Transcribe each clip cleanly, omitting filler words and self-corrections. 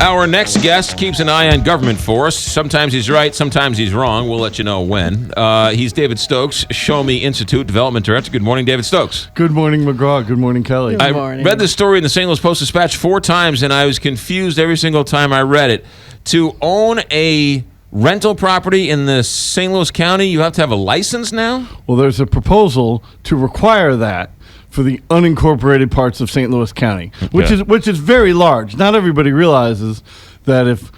Our next guest keeps an eye on government for us. Sometimes he's right, sometimes he's wrong. We'll let you know when. He's David Stokes, Show Me Institute Development Director. Good morning, David Stokes. Good morning, McGraw. Good morning, Kelly. Good morning. I read this story in the St. Louis Post-Dispatch 4 times, and I was confused every single time I read it. To own a rental property in the St. Louis County, you have to have a license now? Well, there's a proposal to require that for the unincorporated parts of St. Louis County, which is very large. Not everybody realizes that if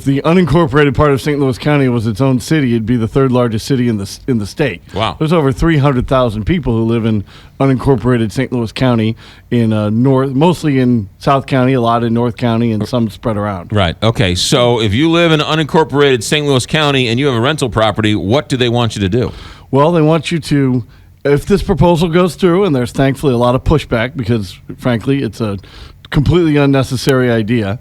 the unincorporated part of St. Louis County was its own city, it'd be the third largest city in the state. Wow. There's over 300,000 people who live in unincorporated St. Louis County, in mostly in South County, a lot in North County, and some spread around. Right. Okay. So if you live in unincorporated St. Louis County and you have a rental property, what do they want you to do? Well, they want you to, if this proposal goes through, and there's thankfully a lot of pushback because, frankly, it's a completely unnecessary idea,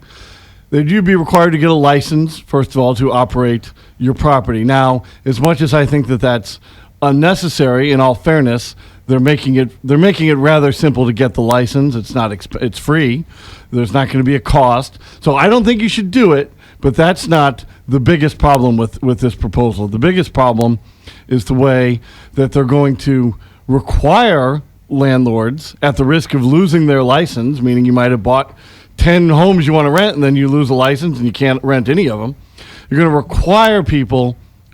that you'd be required to get a license, first of all, to operate your property. Now, as much as I think that that's unnecessary, in all fairness, they're making it rather simple to get the license. It's not it's free. There's not going to be a cost. So I don't think you should do it, but that's not the biggest problem with this proposal. The biggest problem is the way that they're going to require landlords, at the risk of losing their license, meaning you might have bought 10 homes you want to rent and then you lose a license and you can't rent any of them. You're going to require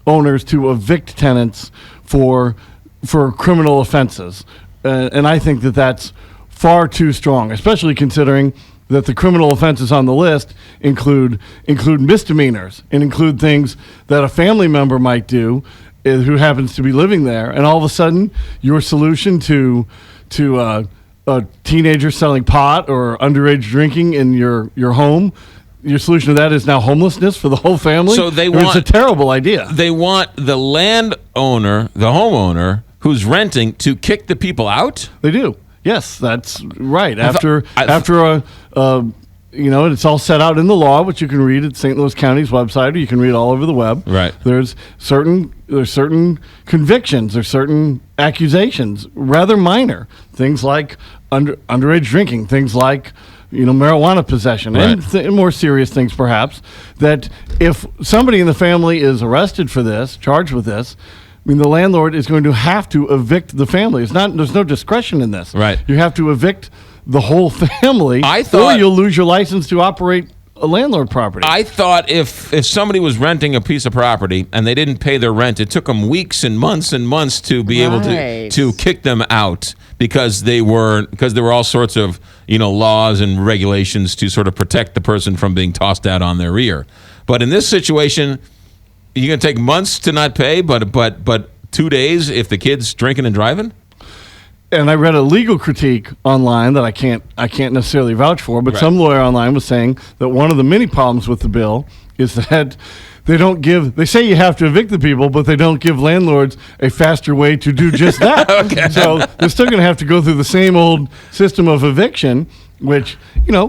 owners to evict tenants for criminal offenses. And I think that that's far too strong, especially considering that the criminal offenses on the list include misdemeanors and include things that a family member might do who happens to be living there. And all of a sudden, your solution to a teenager selling pot or underage drinking in your home, your solution to that is now homelessness for the whole family. So it's a terrible idea. They want the landowner, the homeowner who's renting, to kick the people out? They do. Yes, that's right. It's all set out in the law, which you can read at St. Louis County's website, or you can read all over the web. Right. There's certain convictions, there's certain accusations, rather minor, things like underage drinking, things like marijuana possession, right, and more serious things perhaps, that if somebody in the family is arrested for this, charged with this, I mean, the landlord is going to have to evict the family. There's no discretion in this. Right. You have to evict the whole family, or you'll lose your license to operate a landlord property. I thought if somebody was renting a piece of property and they didn't pay their rent, it took them weeks and months to be able to kick them out because there were all sorts of laws and regulations to sort of protect the person from being tossed out on their ear. But in this situation, you're going to take months to not pay, but 2 days if the kid's drinking and driving? And I read a legal critique online that I can't necessarily vouch for, but some lawyer online was saying that one of the many problems with the bill is that they say you have to evict the people, but they don't give landlords a faster way to do just that. Okay. So they're still going to have to go through the same old system of eviction, which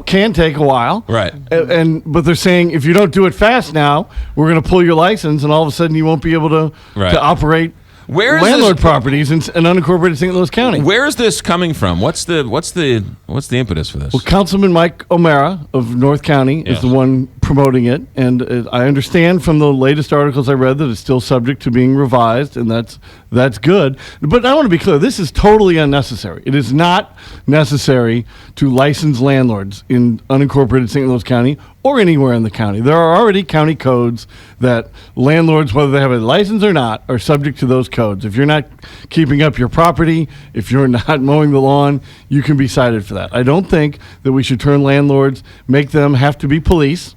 can take a while. Right. But they're saying if you don't do it fast now, we're going to pull your license, and all of a sudden you won't be able to operate landlord properties in unincorporated St. Louis County. Where is this coming from? What's the impetus for this? Well, Councilman Mike O'Mara of North County is the one promoting it, and I understand from the latest articles I read that it's still subject to being revised, and that's good. But I want to be clear: this is totally unnecessary. It is not necessary to license landlords in unincorporated St. Louis County or anywhere in the county. There are already county codes that landlords, whether they have a license or not, are subject to those codes. If you're not keeping up your property, if you're not mowing the lawn, you can be cited for that. I don't think that we should turn landlords, make them have to be police.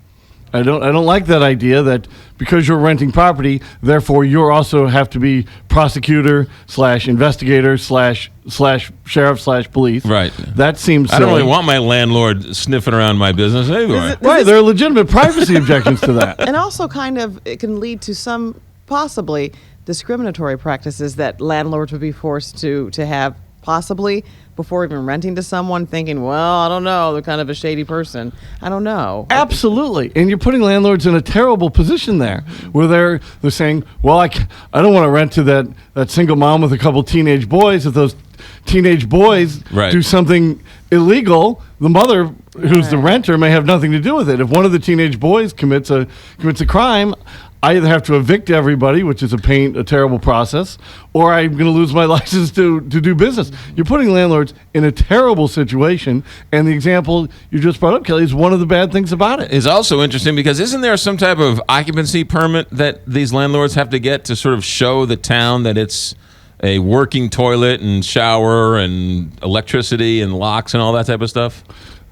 I don't like that idea that because you're renting property, therefore you also have to be prosecutor / investigator / sheriff / police. Right. That seems silly. I don't really want my landlord sniffing around my business anyway. Right. There are legitimate privacy objections to that. And also it can lead to some possibly discriminatory practices that landlords would be forced to have possibly before even renting to someone, thinking, well, I don't know, they're kind of a shady person. I don't know. Absolutely. And you're putting landlords in a terrible position there, where they're saying, well, I don't want to rent to that single mom with a couple teenage boys. If those teenage boys do something illegal, the mother who's the renter, may have nothing to do with it. If one of the teenage boys commits a crime, I either have to evict everybody, which is a terrible process, or I'm going to lose my license to do business. You're putting landlords in a terrible situation, and the example you just brought up, Kelly, is one of the bad things about it. It's also interesting because isn't there some type of occupancy permit that these landlords have to get to sort of show the town that it's a working toilet and shower and electricity and locks and all that type of stuff?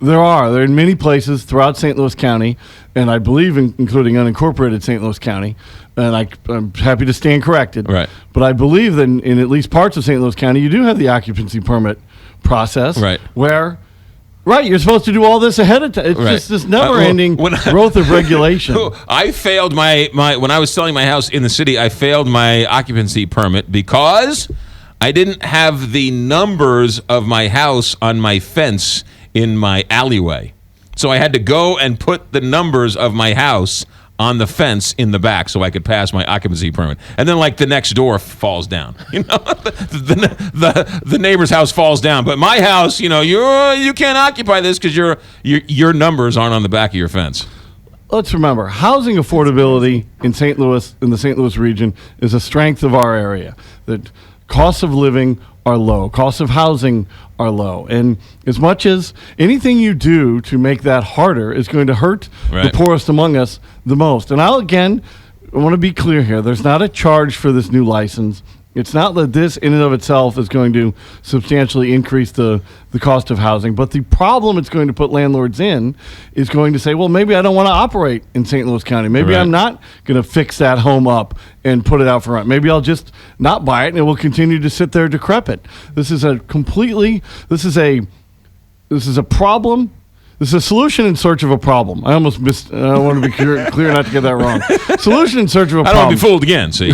They're in many places throughout St. Louis County, and I believe including unincorporated St. Louis County, and I'm happy to stand corrected. Right. But I believe that in at least parts of St. Louis County, you do have the occupancy permit process. Right. Where, you're supposed to do all this ahead of time. It's just this never-ending growth of regulation. I failed my when I was selling my house in the city, I failed my occupancy permit because I didn't have the numbers of my house on my fence in my alleyway. So I had to go and put the numbers of my house on the fence in the back so I could pass my occupancy permit. And then the next door falls down. The neighbor's house falls down, but my house, you can't occupy this because your numbers aren't on the back of your fence. Let's remember, housing affordability in St. Louis, in the St. Louis region, is a strength of our area. That costs of living are low. Costs of housing are low. And as much as anything you do to make that harder is going to hurt the poorest among us the most. And I want to be clear here. There's not a charge for this new license. It's not that this in and of itself is going to substantially increase the cost of housing, but the problem it's going to put landlords in is going to say, well, maybe I don't want to operate in St. Louis County. Maybe I'm not going to fix that home up and put it out for rent. Maybe I'll just not buy it and it will continue to sit there decrepit. This is a problem. This is a solution in search of a problem. I almost missed. I want to be clear not to get that wrong. Solution in search of a problem. I don't want to be fooled again, see?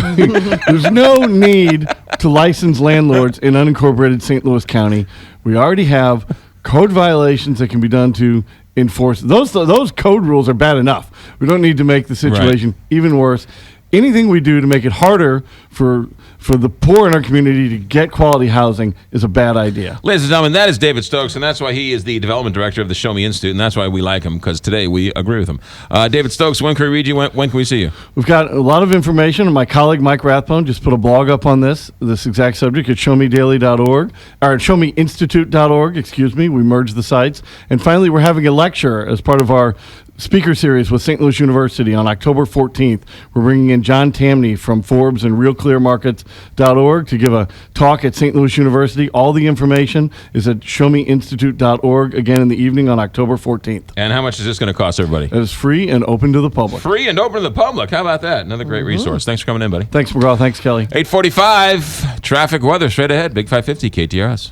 There's no need to license landlords in unincorporated St. Louis County. We already have code violations that can be done to enforce. Those code rules are bad enough. We don't need to make the situation even worse. Anything we do to make it harder for the poor in our community to get quality housing is a bad idea. Ladies and gentlemen, that is David Stokes, and that's why he is the development director of the Show Me Institute, and that's why we like him, because today we agree with him. David Stokes, when can we read you? When can we see you? We've got a lot of information, and my colleague Mike Rathbone just put a blog up on this exact subject at showmedaily.org, or at showmeinstitute.org, excuse me. We merged the sites. And finally, we're having a lecture as part of our speaker series with St. Louis University on October 14th. We're bringing in John Tamney from Forbes and RealClearMarkets.org to give a talk at St. Louis University. All the information is at showmeinstitute.org, again in the evening on October 14th. And how much is this going to cost everybody? It is free and open to the public. Free and open to the public. How about that? Another great resource. Thanks for coming in, buddy. Thanks, McGraw. Thanks, Kelly. 8:45. Traffic weather straight ahead. Big 550 KTRS.